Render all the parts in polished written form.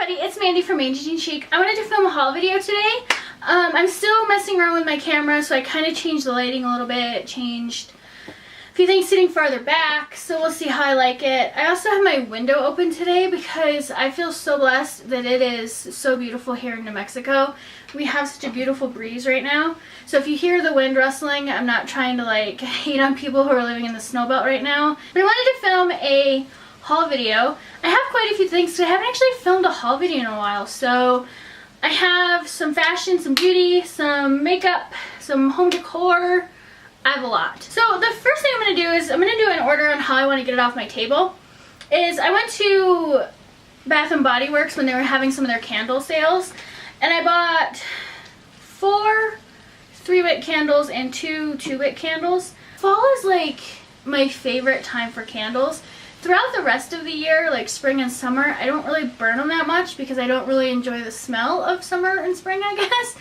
everybody, it's Mandy from Mandy Jean Chic. I wanted to film a haul video today. I'm still messing around with my camera, so I kind of changed the lighting a little bit, changed a few things sitting farther back, so we'll see how I like it. I also have my window open today because I feel so blessed that it is so beautiful here in New Mexico. We have such a beautiful breeze right now, so if you hear the wind rustling, I'm not trying to like hate on people who are living in the snow belt right now. But I wanted to film a haul video. I have quite a few things because I haven't actually filmed a haul video in a while, so I have some fashion, some beauty, some makeup, some home decor. I have a lot. So the first thing I'm going to do is I'm going to do an order on how I want to get it off my table. I went to Bath & Body Works when they were having some of their candle sales, and I bought 4 3-wick candles and 2 2-wick candles. Fall is like my favorite time for candles. Throughout the rest of the year, like spring and summer, I don't really burn them that much because I don't really enjoy the smell of summer and spring, I guess.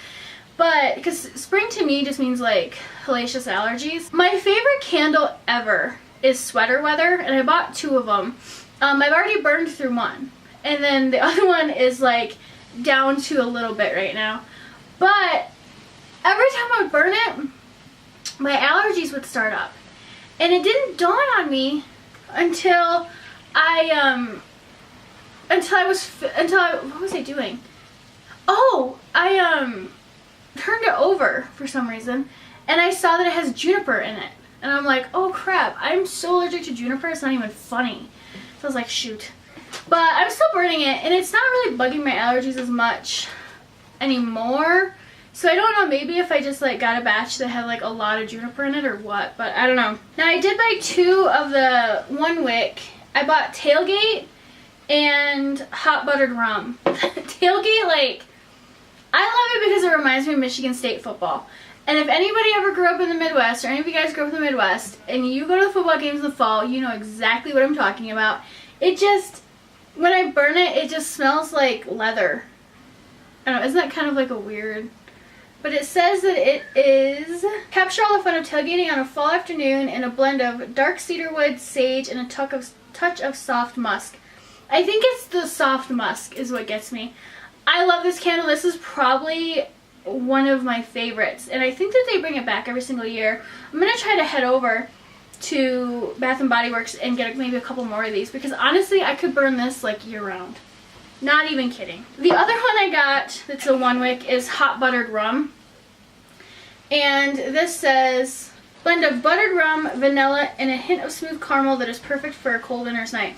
But, because spring to me just means like hellacious allergies. My favorite candle ever is Sweater Weather, and I bought 2 of them. I've already burned through one, and then the other one is like down to a little bit right now. But every time I would burn it, my allergies would start up. And it didn't dawn on me until what was I doing? Oh, I turned it over for some reason, and I saw that it has juniper in it, and I'm like, oh crap, I'm so allergic to juniper, it's not even funny. So I was like, shoot. But I'm still burning it, and it's not really bugging my allergies as much anymore. So I don't know, maybe if I just like got a batch that had like a lot of juniper in it or what, but I don't know. Now I did buy 2 of the 1-wick. I bought Tailgate and hot buttered rum. Tailgate, like, I love it because it reminds me of Michigan State football. And if anybody ever grew up in the Midwest, or any of you guys grew up in the Midwest, and you go to the football games in the fall, you know exactly what I'm talking about. It just, when I burn it, it just smells like leather. I don't know, isn't that kind of like a weird... But it says that it is capture all the fun of tailgating on a fall afternoon in a blend of dark cedarwood, sage, and a touch of soft musk. I think it's the soft musk is what gets me. I love this candle. This is probably one of my favorites, and I think that they bring it back every single year. I'm going to try to head over to Bath & Body Works and get maybe a couple more of these, because honestly I could burn this like year round. Not even kidding. The other one I got that's a 1-wick is hot buttered rum. And this says, blend of buttered rum, vanilla, and a hint of smooth caramel that is perfect for a cold winter's night.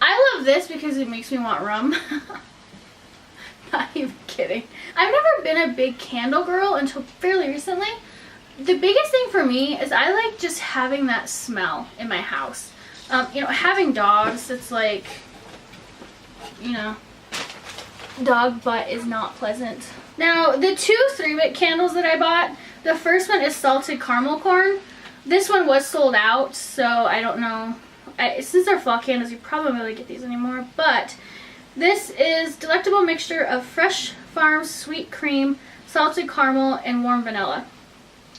I love this because it makes me want rum. Not even kidding. I've never been a big candle girl until fairly recently. The biggest thing for me is I like just having that smell in my house. You know, having dogs, it's like... you know, dog butt is not pleasant. Now, the 2 3-wick candles that I bought, the first one is salted caramel corn. This one was sold out, so I don't know. Since they're fall candles, you probably don't really get these anymore. But this is delectable mixture of fresh farm sweet cream, salted caramel, and warm vanilla.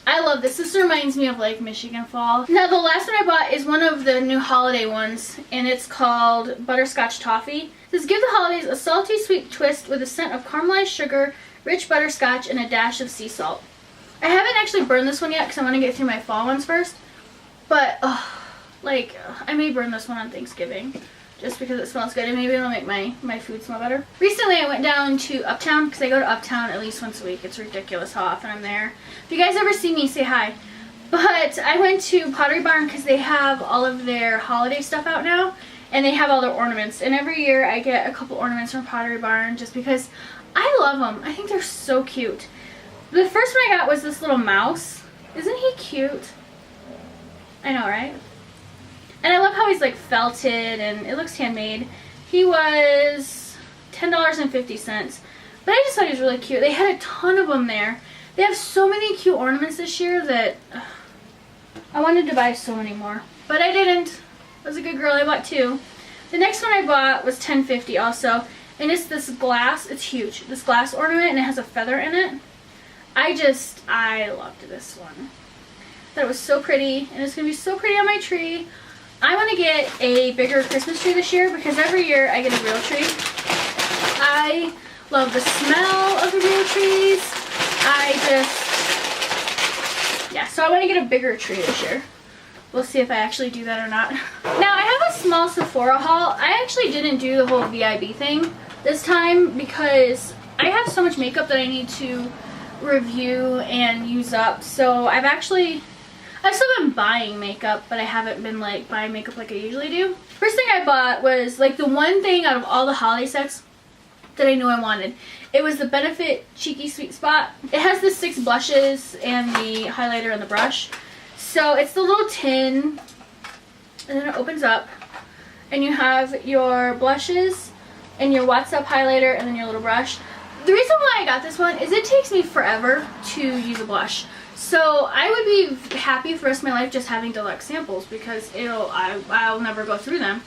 I love this. This reminds me of like Michigan fall. Now the last one I bought is one of the new holiday ones, and it's called Butterscotch Toffee. It says, give the holidays a salty sweet twist with a scent of caramelized sugar, rich butterscotch, and a dash of sea salt. I haven't actually burned this one yet because I want to get through my fall ones first. But, I may burn this one on Thanksgiving just because it smells good, and maybe it'll make my food smell better. Recently I went down to Uptown because I go to Uptown at least once a week. It's ridiculous how often I'm there. If you guys ever see me, say hi. But I went to Pottery Barn because they have all of their holiday stuff out now, and they have all their ornaments. And every year I get a couple ornaments from Pottery Barn just because I love them. I think they're so cute. The first one I got was this little mouse. Isn't he cute? I know, right? And I love how he's like felted and it looks handmade. He was $10.50. But I just thought he was really cute. They had a ton of them there. They have so many cute ornaments this year that I wanted to buy so many more. But I didn't. I was a good girl. I bought 2. The next one I bought was $10.50 also. And it's this glass. It's huge. This glass ornament, and it has a feather in it. I loved this one. I thought it was so pretty. And it's going to be so pretty on my tree. I want to get a bigger Christmas tree this year because every year I get a real tree. I love the smell of the real trees. Yeah, so I want to get a bigger tree this year. We'll see if I actually do that or not. Now, I have a small Sephora haul. I actually didn't do the whole VIB thing this time because I have so much makeup that I need to review and use up. So I've still been buying makeup, but I haven't been like buying makeup like I usually do. First thing I bought was like the one thing out of all the holiday sets that I knew I wanted. It was the Benefit Cheeky Sweet Spot. It has the 6 blushes and the highlighter and the brush. So it's the little tin, and then it opens up, and you have your blushes and your What's Up highlighter and then your little brush. The reason why I got this one is it takes me forever to use a blush. So I would be happy for the rest of my life just having deluxe samples because I'll never go through them.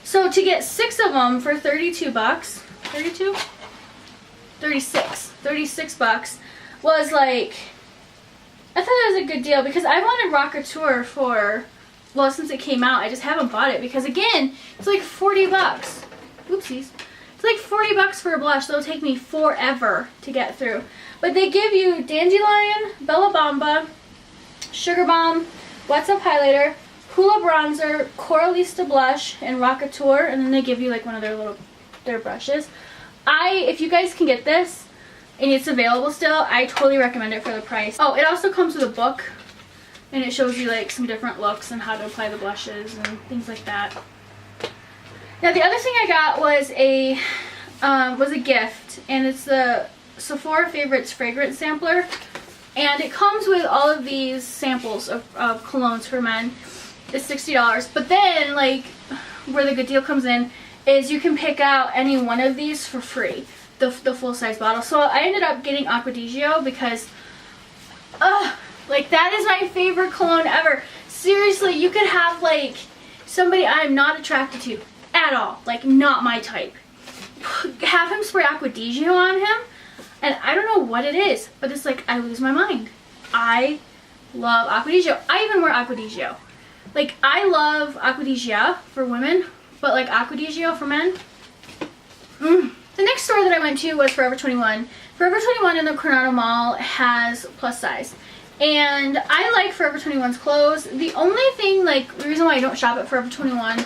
So to get 6 of them for 32 bucks, 32? 36 bucks was like, I thought that was a good deal because I wanted Rockateur for, well, since it came out, I just haven't bought it because again, it's like 40 bucks. Oopsies. It's like 40 bucks for a blush. That'll take me forever to get through. But they give you Dandelion, Bella Bamba, Sugar Bomb, What's Up highlighter, Hula bronzer, Coralista blush, and Rockateur, and then they give you like one of their brushes. If you guys can get this and it's available still, I totally recommend it for the price. Oh, it also comes with a book and it shows you like some different looks and how to apply the blushes and things like that. Now the other thing I got was a gift, and it's the Sephora Favorites fragrance sampler, and it comes with all of these samples of colognes for men. It's $60, but then like where the good deal comes in is you can pick out any one of these for free, the full-size bottle. So I ended up getting Acqua di Gio because like that is my favorite cologne ever. Seriously, you could have like somebody I'm not attracted to at all, like not my type, have him spray Acqua di Gio on him, and I don't know what it is, but it's like I lose my mind. I love Acqua di Gio. I even wear Acqua di Gio. Like I love Acqua di Gio for women, but like Acqua di Gio for men. The next store that I went to was Forever 21. Forever 21 in the Coronado Mall has plus size. And I like Forever 21's clothes. The only thing, like, the reason why I don't shop at Forever 21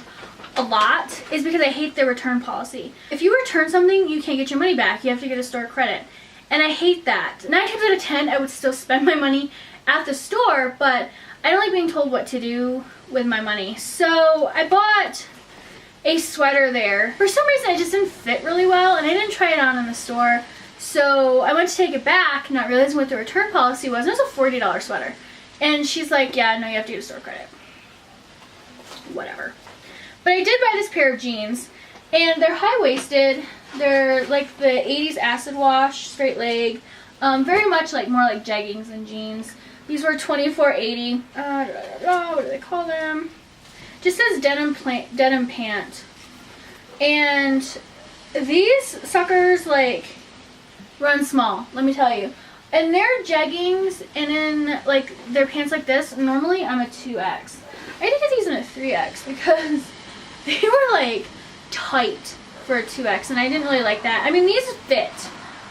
a lot is because I hate their return policy. If you return something, you can't get your money back. You have to get a store credit. And I hate that. 9 times out of 10, I would still spend my money at the store, but I don't like being told what to do with my money. So I bought a sweater there. For some reason, it just didn't fit really well, and I didn't try it on in the store. So I went to take it back, not realizing what the return policy was. It was a $40 sweater. And she's like, yeah, no, you have to get a store credit. Whatever. But I did buy this pair of jeans, and they're high-waisted. They're like the 80s acid wash, straight leg. Very much like more like jeggings than jeans. These were $24.80. What do they call them? Just says denim pant. And these suckers like run small, let me tell you. And their jeggings and in like their pants like this, normally I'm a 2X. I need to get these in a 3X because they were like tight for a 2X, and I didn't really like that. I mean, these fit.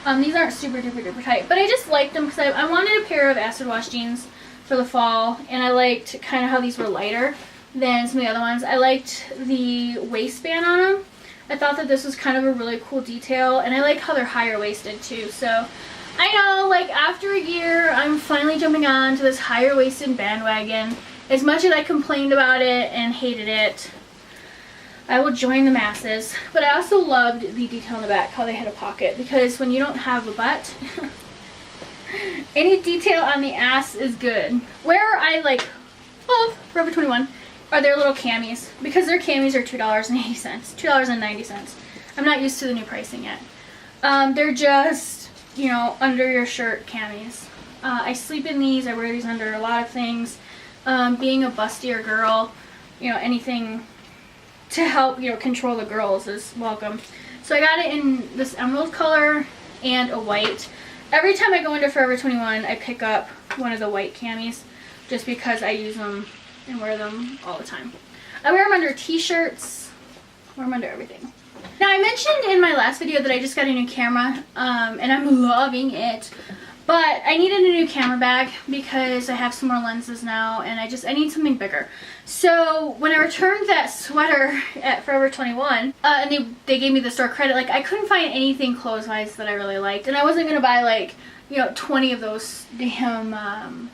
These aren't super duper tight, but I just liked them because I wanted a pair of acid wash jeans for the fall, and I liked kind of how these were lighter than some of the other ones. I liked the waistband on them. I thought that this was kind of a really cool detail, and I like how they're higher waisted too. So I know, like, after a year, I'm finally jumping on to this higher waisted bandwagon. As much as I complained about it and hated it, I will join the masses. But I also loved the detail in the back, how they had a pocket, because when you don't have a butt, any detail on the ass is good. Where I like love Forever 21 are their little camis, because their camis are $2.80, $2.90. I'm not used to the new pricing yet. They're just, you know, under your shirt camis. I sleep in these. I wear these under a lot of things. Being a bustier girl, you know, anything to help, you know, control the girls is welcome. So I got it in this emerald color and a white. Every time I go into Forever 21, I pick up one of the white camis just because I use them and wear them all the time. I wear them under t-shirts or I'm under everything. Now I mentioned in my last video that I just got a new camera, and I'm loving it. But I needed a new camera bag because I have some more lenses now, and I need something bigger. So when I returned that sweater at Forever 21, and they gave me the store credit, like I couldn't find anything clothes-wise that I really liked, and I wasn't gonna buy like, you know, 20 of those damn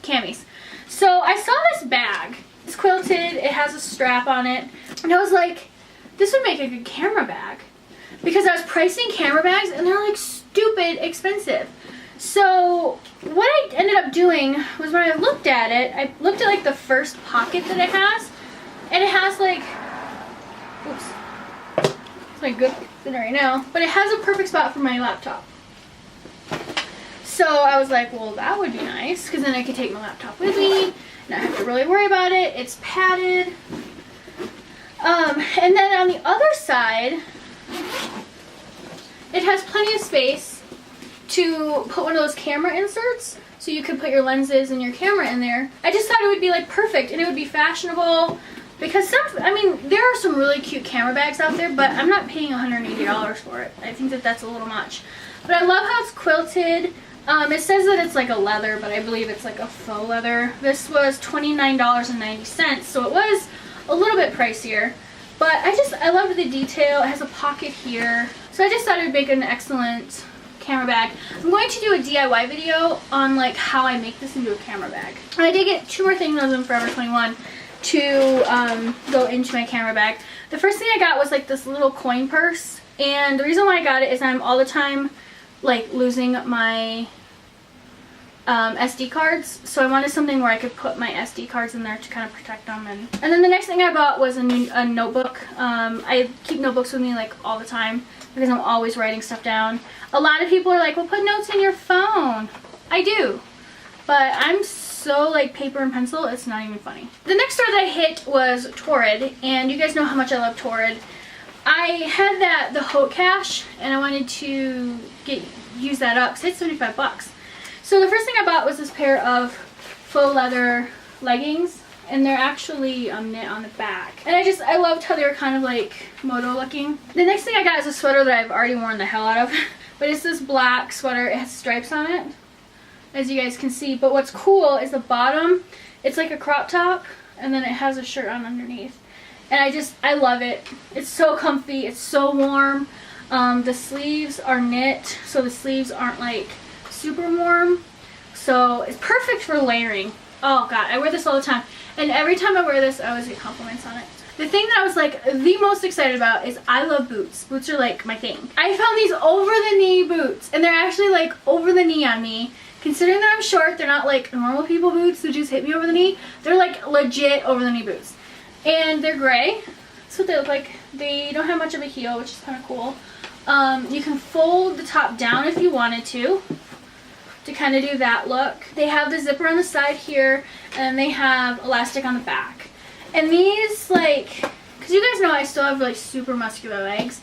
camis. So I saw this bag. It's quilted. It has a strap on it, and I was like, this would make a good camera bag, because I was pricing camera bags, and they're like stupid expensive. So what I ended up doing was, when I looked at it, I looked at like the first pocket that it has, and it has like, oops, it's not good in right now, but it has a perfect spot for my laptop. So I was like, well, that would be nice, because then I could take my laptop with me and not have to really worry about it. It's padded. And then on the other side, it has plenty of space to put one of those camera inserts, so you could put your lenses and your camera in there. I just thought it would be like perfect, and it would be fashionable, because I mean, there are some really cute camera bags out there, but I'm not paying $180 for it. I think that that's a little much. But I love how it's quilted. It says that it's like a leather, but I believe it's like a faux leather. This was $29.90, so it was a little bit pricier. But I love the detail. It has a pocket here. So I just thought it would make an excellent camera bag. I'm going to do a DIY video on like how I make this into a camera bag. And I did get 2 more things on Forever 21 to go into my camera bag. The first thing I got was like this little coin purse. And the reason why I got it is I'm all the time like losing my SD cards, so I wanted something where I could put my SD cards in there to kind of protect them. And then the next thing I bought was a notebook. I keep notebooks with me like all the time because I'm always writing stuff down. A lot of people are like, well, put notes in your phone. I do, but I'm so like paper and pencil, it's not even funny. The next store that I hit was Torrid, and you guys know how much I love Torrid. I had the Haute Cash, and I wanted to use that up because it's 75 bucks. So the first thing I bought was this pair of faux leather leggings, and they're actually knit on the back. And I loved how they were kind of like moto looking. The next thing I got is a sweater that I've already worn the hell out of, but it's this black sweater. It has stripes on it, as you guys can see. But what's cool is the bottom, it's like a crop top, and then it has a shirt on underneath. And I love it. It's so comfy, it's so warm. The sleeves are knit, so the sleeves aren't like super warm. So it's perfect for layering. Oh god, I wear this all the time. And every time I wear this, I always get compliments on it. The thing that I was like the most excited about is I love boots. Boots are like my thing. I found these over the knee boots, and they're actually like over the knee on me. Considering that I'm short, they're not like normal people boots that just hit me over the knee. They're like legit over the knee boots. And they're gray. That's what they look like. They don't have much of a heel, which is kind of cool. You can fold the top down if you wanted to kind of do that look. They have the zipper on the side here, and they have elastic on the back. And these, like, because you guys know I still have like super muscular legs,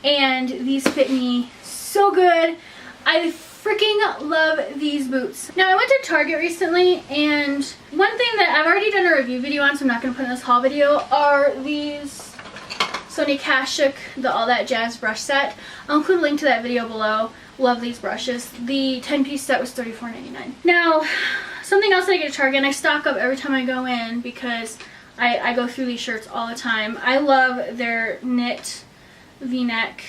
and these fit me so good. I freaking love these boots. Now I went to Target recently, and one thing that I've already done a review video on, so I'm not going to put in this haul video, are these Sonia Kashuk, the All That Jazz brush set. I'll include a link to that video below. Love these brushes. The 10-piece set was $34.99. Now, something else that I get at Target, and I stock up every time I go in because I go through these shirts all the time. I love their knit V-neck,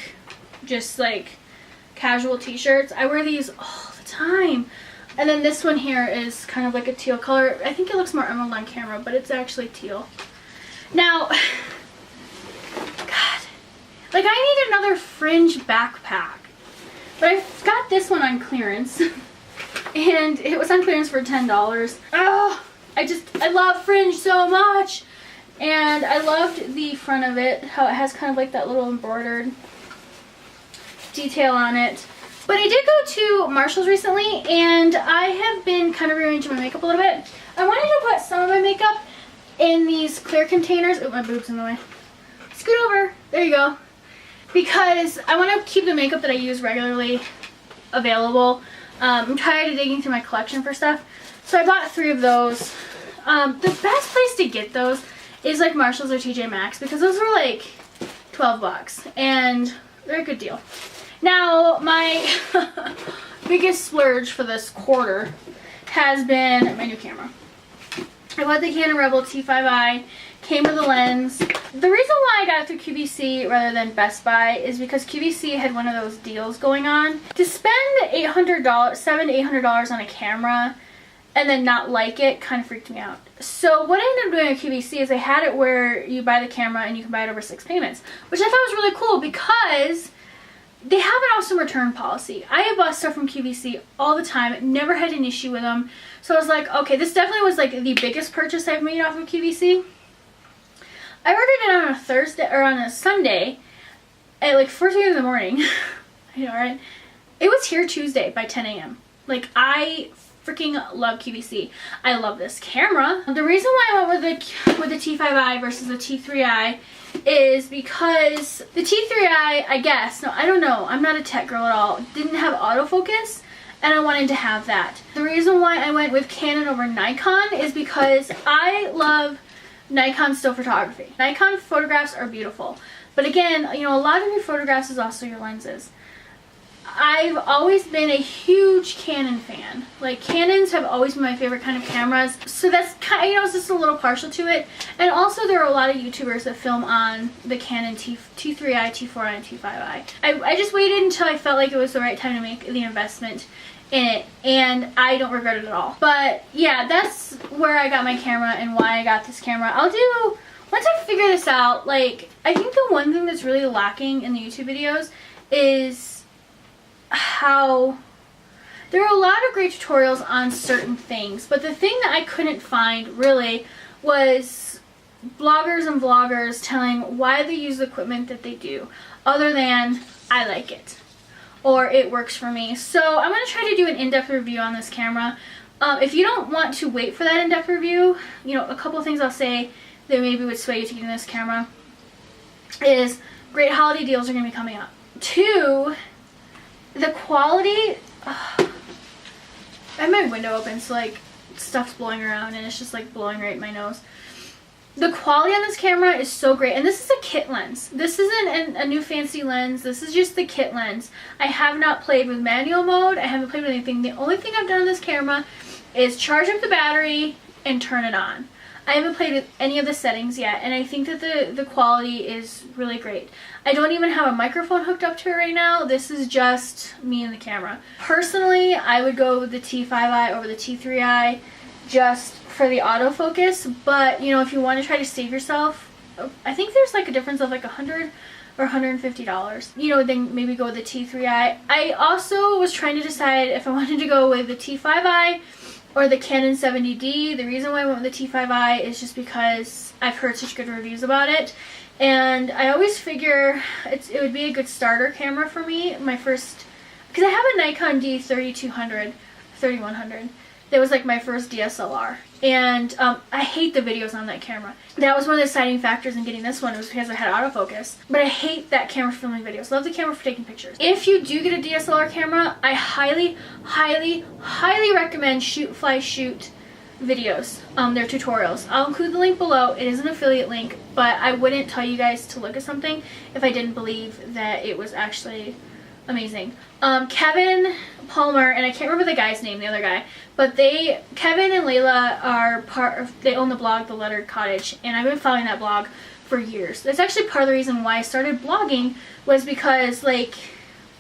just like casual t-shirts. I wear these all the time. And then this one here is kind of like a teal color. I think it looks more emerald on camera, but it's actually teal. Now, God, like I need another fringe backpack. But I got this one on clearance, and it was on clearance for $10. Oh, I love fringe so much. And I loved the front of it, how it has kind of like that little embroidered detail on it. But I did go to Marshall's recently, and I have been kind of rearranging my makeup a little bit. I wanted to put some of my makeup in these clear containers. Oh, my boob's in the way. Scoot over. There you go. Because I want to keep the makeup that I use regularly available. I'm tired of digging through my collection for stuff. So I bought 3 of those. The best place to get those is like Marshalls or TJ Maxx, because those were like 12 bucks and they're a good deal. Now my biggest splurge for this quarter has been my new camera. I bought the Canon Rebel T5i, came with a lens. The reason why I got it through QVC rather than Best Buy is because QVC had one of those deals going on. To spend $700 to $800 on a camera and then not like it kind of freaked me out. So what I ended up doing at QVC is I had it where you buy the camera and you can buy it over 6 payments, which I thought was really cool because they have an awesome return policy. I have bought stuff from QVC all the time, never had an issue with them. So I was like, okay, this definitely was like the biggest purchase I've made off of QVC. I ordered it on a Thursday or on a Sunday at like 4 in the morning. I know, right? It was here Tuesday by 10 a.m. Like, I freaking love QVC. I love this camera. The reason why I went with the T5i versus the T3i is because the T3i, I guess, no, I don't know, I'm not a tech girl at all, didn't have autofocus, and I wanted to have that. The reason why I went with Canon over Nikon is because I love Nikon still photography. Nikon photographs are beautiful, but again, you know, a lot of your photographs is also your lenses. I've always been a huge Canon fan. Like, Canons have always been my favorite kind of cameras. So that's kind of, you know, it's just a little partial to it. And also there are a lot of YouTubers that film on the Canon T3i, T4i, and T5i. I just waited until I felt like it was the right time to make the investment in it, and I don't regret it at all. But yeah, that's where I got my camera and why I got this camera. Once I figure this out, like, I think the one thing that's really lacking in the YouTube videos is how there are a lot of great tutorials on certain things, but the thing that I couldn't find really was bloggers and vloggers telling why they use the equipment that they do, other than I like it or it works for me. So I'm going to try to do an in-depth review on this camera. If you don't want to wait for that in-depth review, you know, a couple of things I'll say that maybe would sway you to getting this camera is great holiday deals are going to be coming up. 2, the quality, I have my window open, so like stuff's blowing around and it's just like blowing right in my nose. The quality on this camera is so great, and this is a kit lens. This isn't a new fancy lens. This is just the kit lens. I have not played with manual mode. I haven't played with anything. The only thing I've done on this camera is charge up the battery and turn it on. I haven't played with any of the settings yet, and I think that the quality is really great. I don't even have a microphone hooked up to it right now. This is just me and the camera. Personally, I would go with the T5i over the T3i just for the autofocus, but you know, if you want to try to save yourself, I think there's like a difference of like $100 or $150. You know, then maybe go with the T3i. I also was trying to decide if I wanted to go with the T5i or the Canon 70D. The reason why I went with the T5i is just because I've heard such good reviews about it, and I always figure it would be a good starter camera for me. My first, because I have a Nikon D3200, 3100. That was like my first DSLR, and I hate the videos on that camera. That was one of the deciding factors in getting this one, was because I had autofocus. But I hate that camera for filming videos. Love the camera for taking pictures. If you do get a DSLR camera, I highly, highly, highly recommend Shoot Fly Shoot videos. Their tutorials. I'll include the link below. It is an affiliate link, but I wouldn't tell you guys to look at something if I didn't believe that it was actually amazing. Kevin Palmer, and I can't remember the guy's name, the other guy, but Kevin and Layla are they own the blog The Lettered Cottage, and I've been following that blog for years. That's actually part of the reason why I started blogging, was because like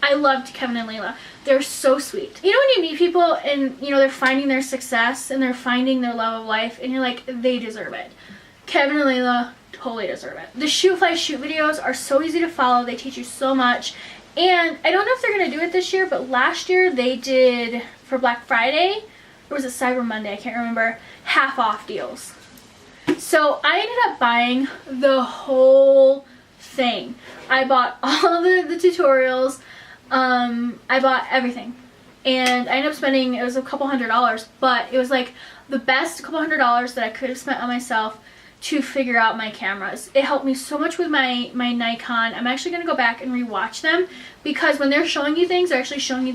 I loved Kevin and Layla. They're so sweet. You know, when you meet people and you know they're finding their success and they're finding their love of life, and you're like, they deserve it. Kevin and Layla totally deserve it. The Shoot Fly Shoot videos are so easy to follow. They teach you so much. And I don't know if they're going to do it this year, but last year they did, for Black Friday, or was it Cyber Monday, I can't remember, half off deals. So I ended up buying the whole thing. I bought all the tutorials, I bought everything. And I ended up spending, it was a couple $100, but it was like the best couple $100 that I could have spent on myself to figure out my cameras. It helped me so much with my Nikon. I'm actually going to go back and rewatch them, because when they're showing you things, they're actually showing you